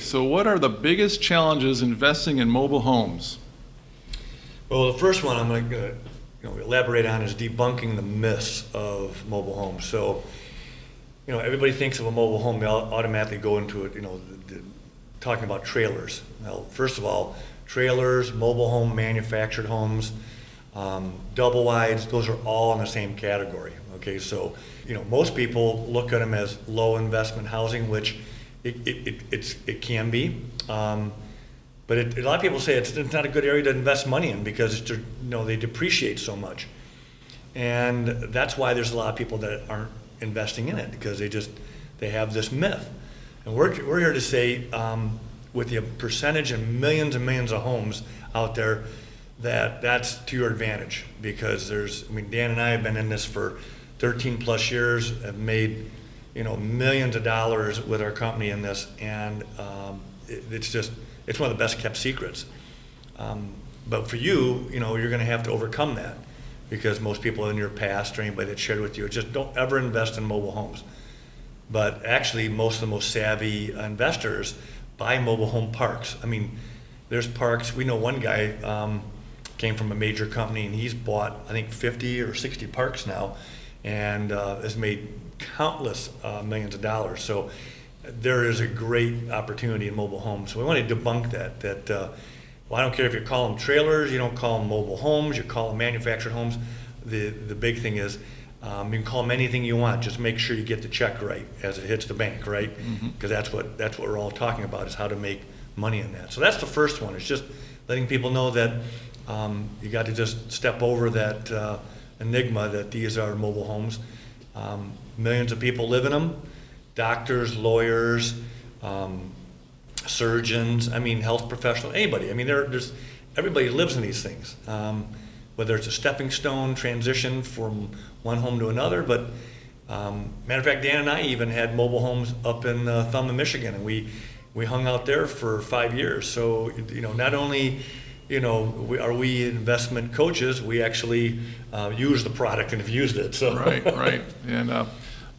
so what are the biggest challenges investing in mobile homes? Well, the first one I'm going to elaborate on is debunking the myths of mobile homes. So, everybody thinks of a mobile home, they automatically go into it, talking about trailers. Well, first of all, trailers, mobile home, manufactured homes, double wides, those are all in the same category. Okay, so most people look at them as low investment housing, which it can be, but a lot of people say it's not a good area to invest money in because they depreciate so much, and that's why there's a lot of people that aren't investing in it because they have this myth, and we're here to say with the percentage and millions of homes out there that's to your advantage because Dan and I have been in this for 13 plus years, have made millions of dollars with our company in this, and it's one of the best kept secrets. But for you, you're going to have to overcome that because most people in your past or anybody that shared with you just don't ever invest in mobile homes. But actually, most of the most savvy investors buy mobile home parks. I mean, there's parks. We know one guy came from a major company and he's bought, I think, 50 or 60 parks now and has made countless millions of dollars. So there is a great opportunity in mobile homes. So we want to debunk that I don't care if you call them trailers, you don't call them mobile homes, you call them manufactured homes. The big thing is you can call them anything you want. Just make sure you get the check right as it hits the bank, right? Because that's what we're all talking about is how to make money in that. So that's the first one. It's just letting people know that you got to just step over that enigma that these are mobile homes. Millions of people live in them. Doctors, lawyers, surgeons, health professionals, anybody. There's everybody lives in these things. Whether it's a stepping stone transition from one home to another, but matter of fact, Dan and I even had mobile homes up in Thumb, Michigan, and we hung out there for 5 years. So not only are we investment coaches, we actually use the product and have used it. So right, and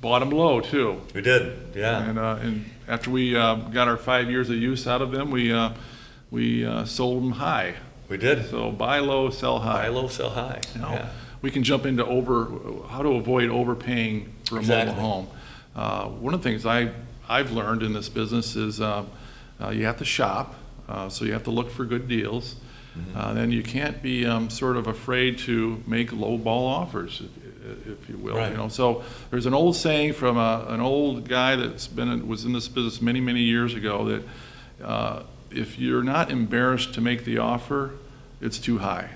bought them low too. We did, yeah. And after we got our 5 years of use out of them, we sold them high. We did. So buy low, sell high. Buy low, sell high. Yeah. We can jump into how to avoid overpaying for a mobile home. One of the things I've learned in this business is you have to shop, so you have to look for good deals. Then you can't be sort of afraid to make low ball offers, if you will. Right. So there's an old saying from an old guy was in this business many years ago that if you're not embarrassed to make the offer, it's too high.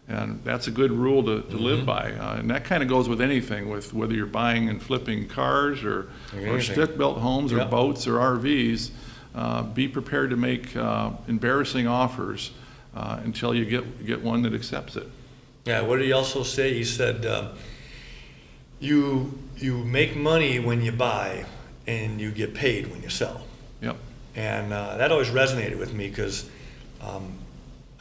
And that's a good rule to live by. And that kind of goes with anything, with whether you're buying and flipping cars or stick-built homes or boats or RVs. Be prepared to make embarrassing offers until you get one that accepts it. Yeah, what did he also say? He said, you make money when you buy and you get paid when you sell. Yep. And that always resonated with me because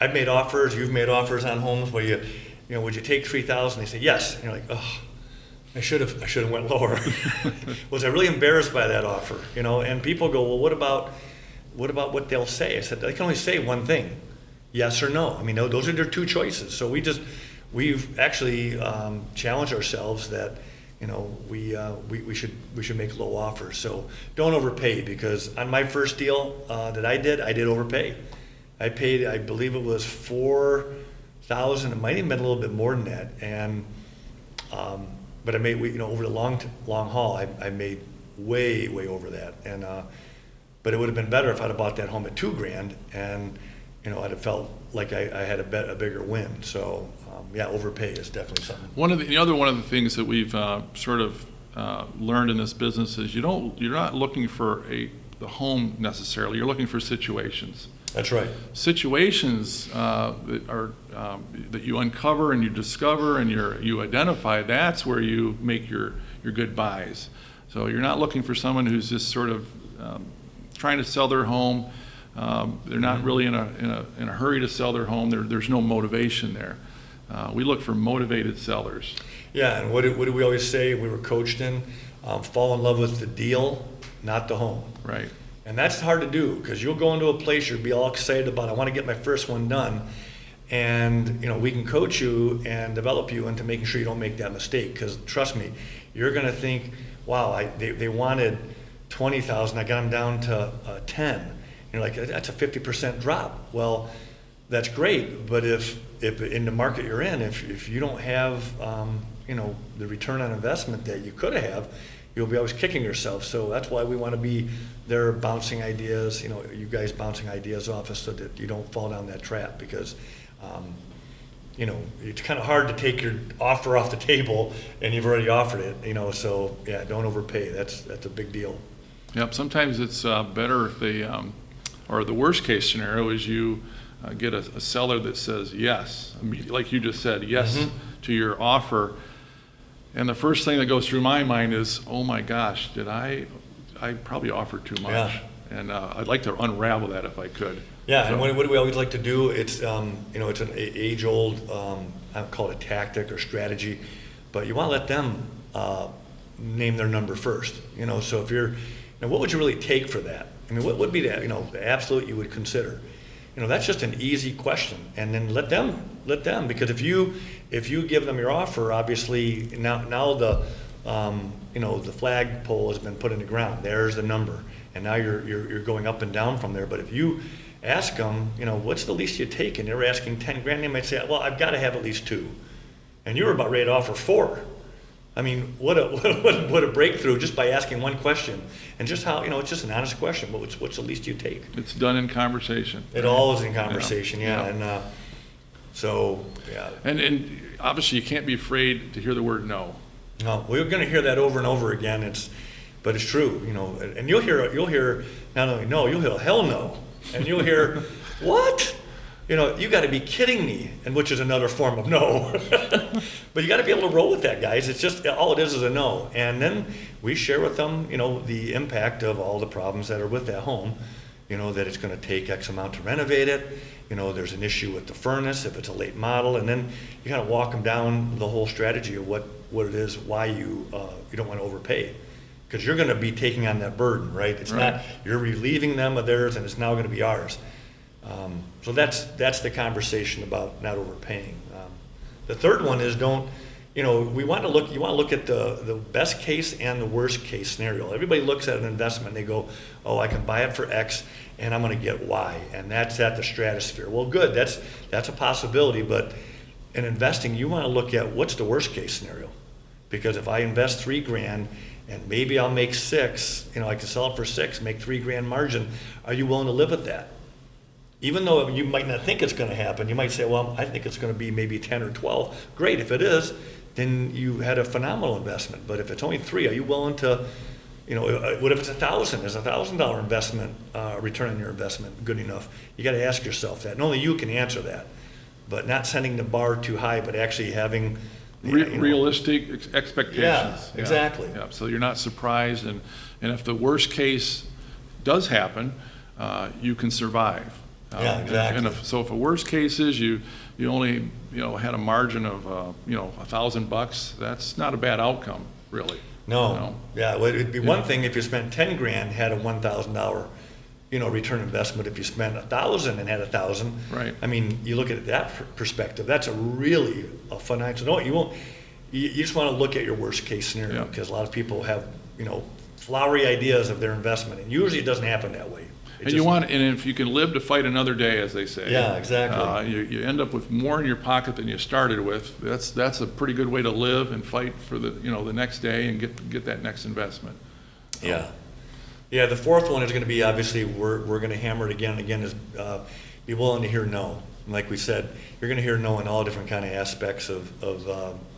I've made offers, you've made offers on homes where would you take $3,000? They say yes. And you're like, oh, I should have went lower. Was I really embarrassed by that offer? And people go, well, what about what they'll say? I said, they can only say one thing, yes or no. Those are their two choices. So we've actually challenged ourselves that we should make low offers. So don't overpay, because on my first deal that I did overpay. I paid, I believe it was $4,000. It might have been a little bit more than that. And but I made over the long haul, I made way over that. And but it would have been better if I'd have bought that home at $2,000, and I'd have felt like I had a bigger win. So overpay is definitely something. One of the things that we've sort of learned in this business is you're not looking for the home necessarily. You're looking for situations. That's right. Situations that are that you uncover and you discover and you identify. That's where you make your good buys. So you're not looking for someone who's just sort of trying to sell their home. They're not really in a hurry to sell their home. There's no motivation there. We look for motivated sellers. Yeah, and what do we always say? We were coached in fall in love with the deal, not the home. Right. And that's hard to do, because you'll go into a place, you'll be all excited about, I want to get my first one done. And, we can coach you and develop you into making sure you don't make that mistake. Because trust me, you're going to think, wow, they wanted 20,000, I got them down to 10. You're like, that's a 50% drop. Well, that's great, but if in the market you're in, if you don't have, the return on investment that you could have, you'll be always kicking yourself. So that's why we want to be there bouncing ideas, you guys bouncing ideas off us so that you don't fall down that trap, because, it's kind of hard to take your offer off the table and you've already offered it, so yeah, don't overpay. That's a big deal. Yep, sometimes it's better if they, or the worst case scenario is you get a seller that says yes, like you just said, yes to your offer. And the first thing that goes through my mind is, oh my gosh, I probably offered too much. Yeah. And I'd like to unravel that if I could. Yeah, So- and what do we always like to do? It's, it's an age-old, I call it a tactic or strategy, but you want to let them name their number first. So if you're, what would you really take for that? I mean, what would be the absolute you would consider? That's just an easy question, and then let them, because if you give them your offer, obviously now the the flagpole has been put in the ground. There's the number, and now you're going up and down from there. But if you ask them, what's the least you take, and they're asking 10 grand, they might say, well, I've got to have at least 2, and you were about ready to offer 4. I mean, what a breakthrough just by asking one question, and just how, it's just an honest question. What's the least you take? It's done in conversation. It all is in conversation, yeah. Yeah. And so, yeah. And obviously you can't be afraid to hear the word no. No, we're going to hear that over and over again. But it's true, and you'll hear not only no, you'll hear hell no, and you'll hear what? You got to be kidding me, and which is another form of no. But you got to be able to roll with that, guys. It's just all it is a no, and then we share with them, the impact of all the problems that are with that home. That it's going to take X amount to renovate it. There's an issue with the furnace if it's a late model, and then you kind of walk them down the whole strategy of what it is, why you don't want to overpay, because you're going to be taking on that burden, right? It's Right. not, you're relieving them of theirs, and it's now going to be ours. So that's the conversation about not overpaying. The third one is you want to look at the best case and the worst case scenario. Everybody looks at an investment and they go, oh, I can buy it for X and I'm going to get Y, and that's at the stratosphere. Well, good, that's a possibility, but in investing, you want to look at what's the worst case scenario, because if I invest $3 grand and maybe I'll make 6, I can sell it for 6, make $3 grand margin. Are you willing to live with that? Even though you might not think it's going to happen, you might say, well, I think it's going to be maybe 10 or 12. Great, if it is, then you had a phenomenal investment. But if it's only 3, are you willing to, what if it's 1,000? Is $1,000 investment, return on your investment good enough? You got to ask yourself that. And only you can answer that. But not setting the bar too high, but actually having Realistic expectations. Yeah, exactly. Yeah, so you're not surprised, and if the worst case does happen, you can survive. Yeah, exactly. And if a worst case is you only had a margin of $1,000, that's not a bad outcome, really. No. Yeah, well, it'd be one thing if you spent 10 grand, had a $1,000 return investment. If you spent 1,000 and had 1,000, Right. I mean, you look at that perspective. That's a financial. No, you won't. You just want to look at your worst case scenario, Yeah. because a lot of people have flowery ideas of their investment, and usually it doesn't happen that way. And if you can live to fight another day, as they say. Yeah, exactly. You end up with more in your pocket than you started with. That's a pretty good way to live and fight for the next day and get that next investment. Yeah. Yeah, the fourth one is going to be, obviously, we're going to hammer it again and again, is be willing to hear no. And like we said, you're going to hear no in all different kind of aspects of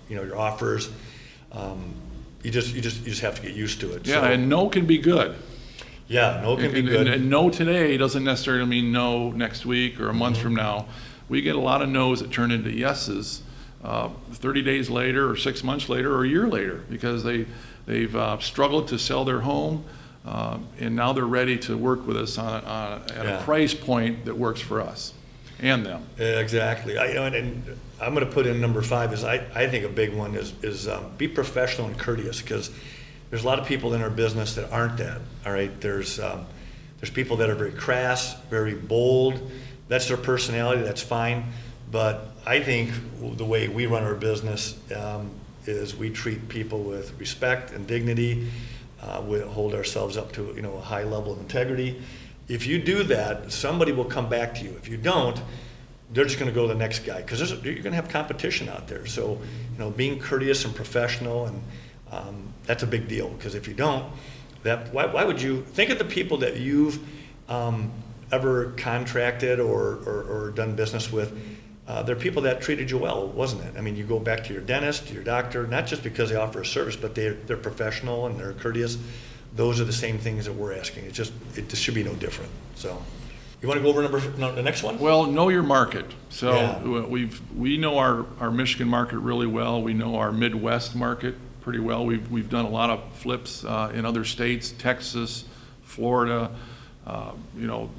your offers. You just have to get used to it. Yeah, So, and no can be good. yeah, no can be And- good. And no today doesn't necessarily mean no next week or a month from now. We get a lot of no's that turn into yeses 30 days later or 6 months later or a year later, because they've struggled to sell their home, and now they're ready to work with us at Yeah. a price point that works for us and them. Yeah, exactly. And I'm going to put in number 5 is I think a big one is be professional and courteous, because there's a lot of people in our business that aren't that. All right, there's There's people that are very crass, very bold. That's their personality, that's fine. But I think the way we run our business is we treat people with respect and dignity. We hold ourselves up to a high level of integrity. If you do that, somebody will come back to you. If you don't, they're just going to go to the next guy, because you're going to have competition out there. So, being courteous and professional, and that's a big deal. Because if you don't, why would you think of the people that you've ever contracted or done business with? They're people that treated you well, wasn't it? I mean, you go back to your dentist, to your doctor, not just because they offer a service, but they're professional and they're courteous. Those are the same things that we're asking. It just should be no different. So. You want to go over the next one? Well, know your market. So Yeah. we know our Michigan market really well. We know our Midwest market pretty well. We've done a lot of flips in other states, Texas, Florida,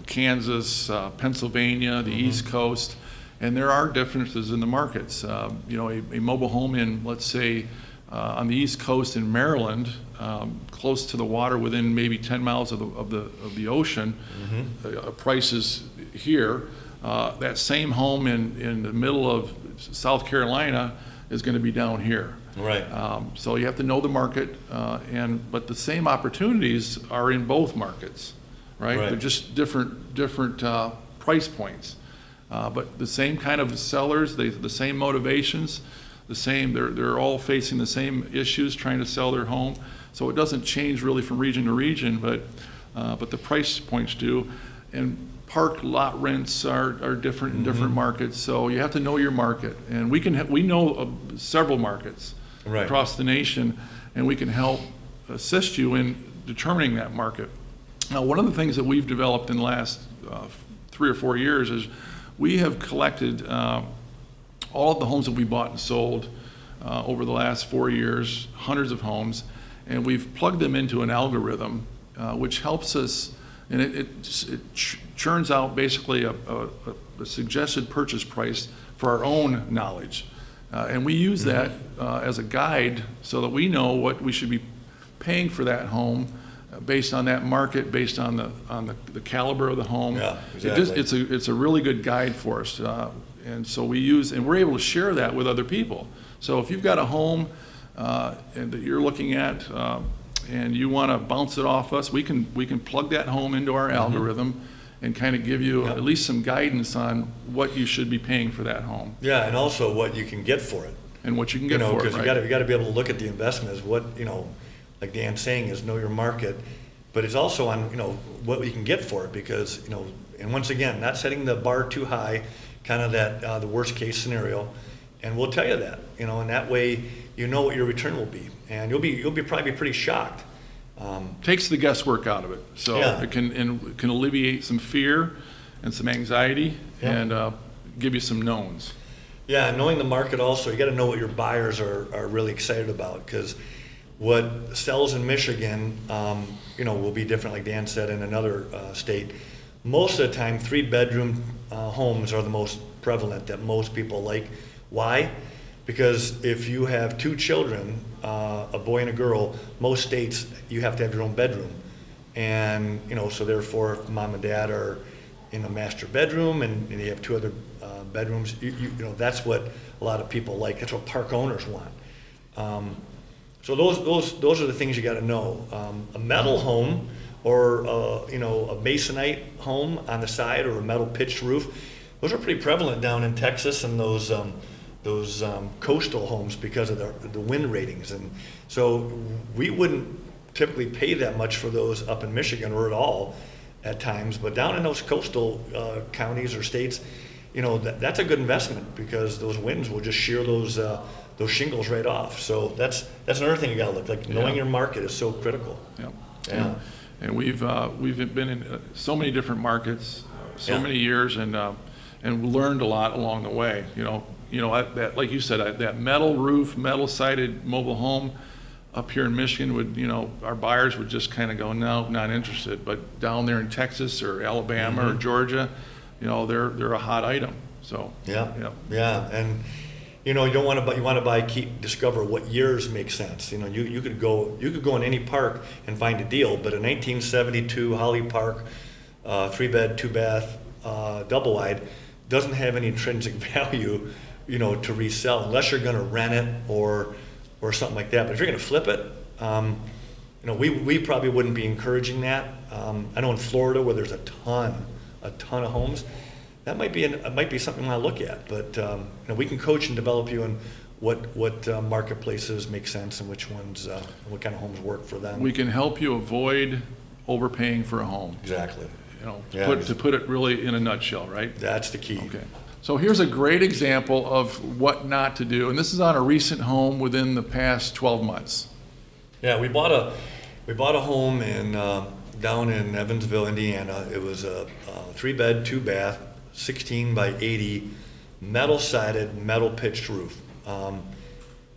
Kansas, Pennsylvania, the East Coast, and there are differences in the markets. A mobile home in, let's say, on the East Coast in Maryland, close to the water, within maybe 10 miles of the ocean, prices here. That same home in the middle of South Carolina is going to be down here. Right. So you have to know the market, but the same opportunities are in both markets, right? Right. They're just different price points, but the same kind of sellers, the same motivations. They're all facing the same issues trying to sell their home. So it doesn't change really from region to region, but the price points do. And park lot rents are different in different markets. So you have to know your market. And we know of several markets across the nation, and we can help assist you in determining that market. Now, one of the things that we've developed in the last 3 or 4 years is we have collected all of the homes that we bought and sold over the last 4 years, hundreds of homes, and we've plugged them into an algorithm which helps us, and it churns out basically a suggested purchase price for our own knowledge. And we use that as a guide so that we know what we should be paying for that home based on that market, based on the caliber of the home. Yeah, exactly. It's a really good guide for us. And so we're able to share that with other people. So if you've got a home and that you're looking at and you want to bounce it off us, we can plug that home into our algorithm and kind of give you at least some guidance on what you should be paying for that home. Yeah, and also what you can get for it. And what you can get for it, because right? you got to be able to look at the investment as what, like Dan's saying, is know your market, but it's also on, what you can get for it, because, and once again, not setting the bar too high, kind of that the worst case scenario, and we'll tell you that, and that way you know what your return will be, and you'll probably be pretty shocked. Takes the guesswork out of it, so it can alleviate some fear and some anxiety and give you some knowns. Yeah, and knowing the market also, you got to know what your buyers are really excited about, because what sells in Michigan, will be different, like Dan said, in another state. Most of the time, 3-bedroom homes are the most prevalent that most people like. Why? Because if you have 2 children, a boy and a girl, most states you have to have your own bedroom. And, so therefore, if mom and dad are in a master bedroom and you have 2 other bedrooms, that's what a lot of people like. That's what park owners want. So those are the things you got to know. A metal home, or a masonite home on the side, or a metal pitched roof, those are pretty prevalent down in Texas and those coastal homes because of the wind ratings. And so we wouldn't typically pay that much for those up in Michigan, or at all at times, but down in those coastal counties or states, that's a good investment, because those winds will just shear those shingles right off. So that's another thing you got to look, like knowing your market is so critical. Yeah. And we've been in so many different markets, many years, and learned a lot along the way. That, like you said, that metal roof, metal sided mobile home up here in Michigan would, our buyers would just kind of go, no, not interested. But down there in Texas or Alabama or Georgia, they're a hot item. So and you don't want to buy. You want to discover what years make sense. You could go in any park and find a deal, but a 1972 Holly Park 3-bed, 2-bath, double wide, doesn't have any intrinsic value, to resell unless you're going to rent it or something like that. But if you're going to flip it, we probably wouldn't be encouraging that. I know in Florida where there's a ton of homes, that might be something I look at. But we can coach and develop you in what marketplaces make sense and which ones, what kind of homes work for them. We can help you avoid overpaying for a home. Exactly. To put it really in a nutshell, right? That's the key. Okay. So here's a great example of what not to do, and this is on a recent home within the past 12 months. Yeah, we bought a home down in Evansville, Indiana. It was a 3-bed, 2-bath, 16 by 80, metal sided, metal pitched roof.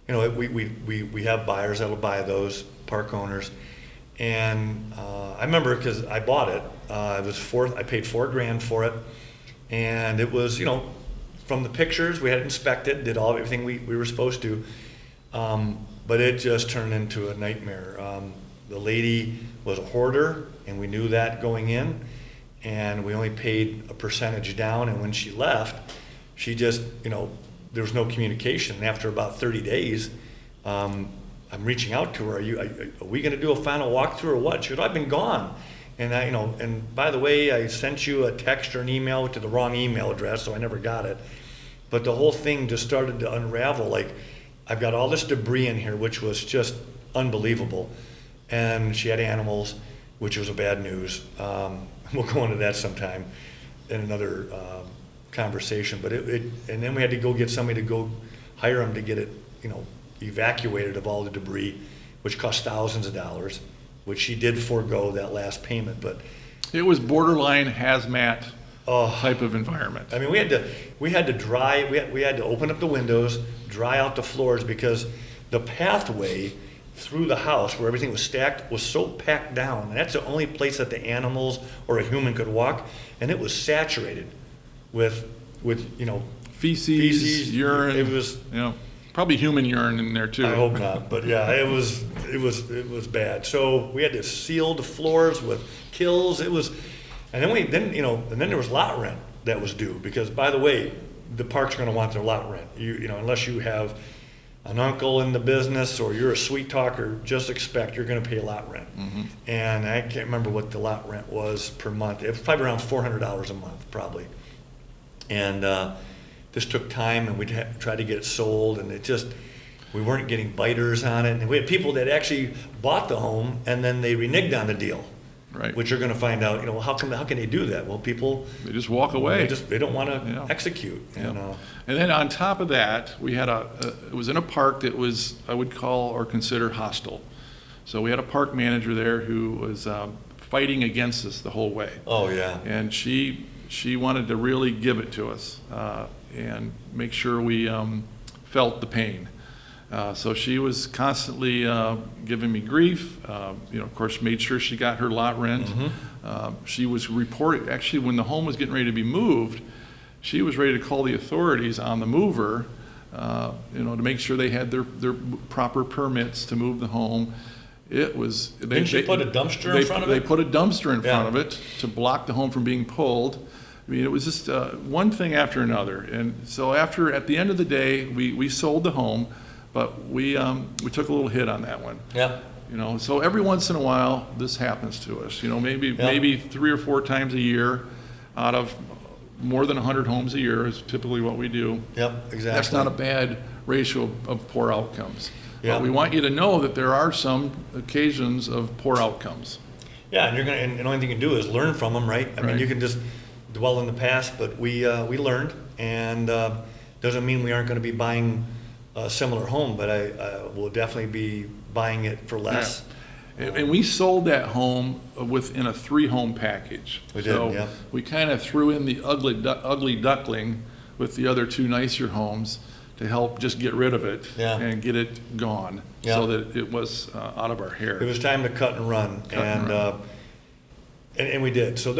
We have buyers that'll buy those, park owners. And I remember because I bought it, I paid $4,000 for it, and it was, from the pictures, we had it inspected, did everything we were supposed to, but it just turned into a nightmare. The lady was a hoarder, and we knew that going in, and we only paid a percentage down, and when she left, she just, there was no communication. And after about 30 days, I'm reaching out to her. Are we going to do a final walkthrough or what? She goes, I've been gone. And and by the way, I sent you a text or an email to the wrong email address, so I never got it. But the whole thing just started to unravel. Like, I've got all this debris in here, which was just unbelievable. And she had animals, which was a bad news. We'll go into that sometime in another conversation. But and then we had to go get somebody to go hire them to get it, evacuated of all the debris, which cost thousands of dollars, which she did forego that last payment. But it was borderline hazmat type of environment. I mean, we had to open up the windows, dry out the floors, because the pathway through the house where everything was stacked was so packed down, and that's the only place that the animals or a human could walk, and it was saturated with feces, urine. It was probably human urine in there too. I hope not, but yeah, it was bad. So we had to seal the floors with kills. And then there was lot rent that was due, because, by the way, the park's going to want their lot rent. Unless you have an uncle in the business or you're a sweet talker, just expect you're going to pay lot rent. Mm-hmm. And I can't remember what the lot rent was per month. It was probably around $400 a month, probably. And this took time, and we tried to get it sold, and we weren't getting biters on it. And we had people that actually bought the home, and then they reneged on the deal. Right. Which you're going to find out, how can they do that? Well, people, they just walk away. They don't want to execute. And then on top of that, we had it was in a park that was, I would call or consider hostile. So we had a park manager there who was fighting against us the whole way. Oh yeah. And she wanted to really give it to us and make sure we felt the pain. So she was constantly giving me grief. Of course, made sure she got her lot rent. Mm-hmm. She was reporting, actually, when the home was getting ready to be moved, she was ready to call the authorities on the mover, to make sure they had their proper permits to move the home. It was. Didn't she put a dumpster in front of it? They put a dumpster in front of it to block the home from being pulled. I mean, it was just one thing after another. And so at the end of the day, we sold the home. But we took a little hit on that one. Yeah. So every once in a while, this happens to us. Maybe 3 or 4 times a year, out of more than 100 homes a year is typically what we do. Yep, exactly. That's not a bad ratio of poor outcomes. Yeah. But we want you to know that there are some occasions of poor outcomes. Yeah, and the only thing you can do is learn from them, right? I mean, you can just dwell in the past, but we learned, and doesn't mean we aren't going to be buying a similar home, but I will definitely be buying it for less. Yeah. And we sold that home within a 3-home package. We did, so we kind of threw in the ugly duckling with the other 2 nicer homes to help just get rid of it and get it gone so that it was out of our hair. It was time to cut and run, and we did. So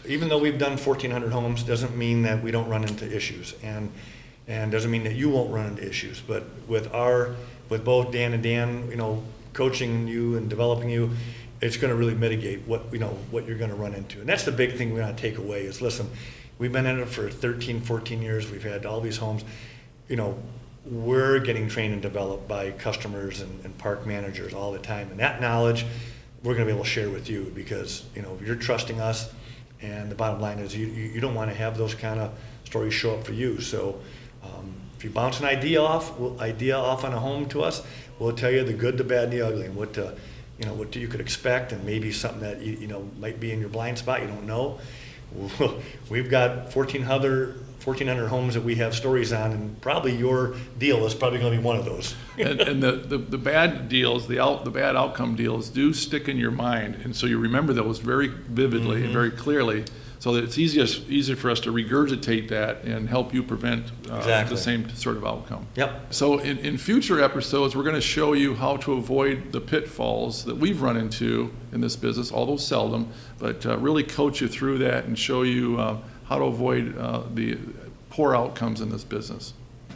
even though we've done 1,400 homes, doesn't mean that we don't run into issues, and doesn't mean that you won't run into issues. But with both Dan and Dan, coaching you and developing you, it's going to really mitigate what you're going to run into. And that's the big thing we want to take away is, listen, we've been in it for 13, 14 years. We've had all these homes. We're getting trained and developed by customers and park managers all the time. And that knowledge we're going to be able to share with you because, you're trusting us. And the bottom line is you don't want to have those kind of stories show up for you. So if you bounce an idea off on a home to us, we'll tell you the good, the bad, and the ugly, and what you could expect, and maybe something that might be in your blind spot you don't know. We've got 1,400 homes that we have stories on, and probably your deal is probably going to be one of those. and the bad deals, the bad outcome deals do stick in your mind, and so you remember those very vividly and very clearly, so that it's easier for us to regurgitate that and help you prevent Exactly. the same sort of outcome. Yep. So in future episodes, we're going to show you how to avoid the pitfalls that we've run into in this business, although seldom, but really coach you through that and show you how to avoid the poor outcomes in this business.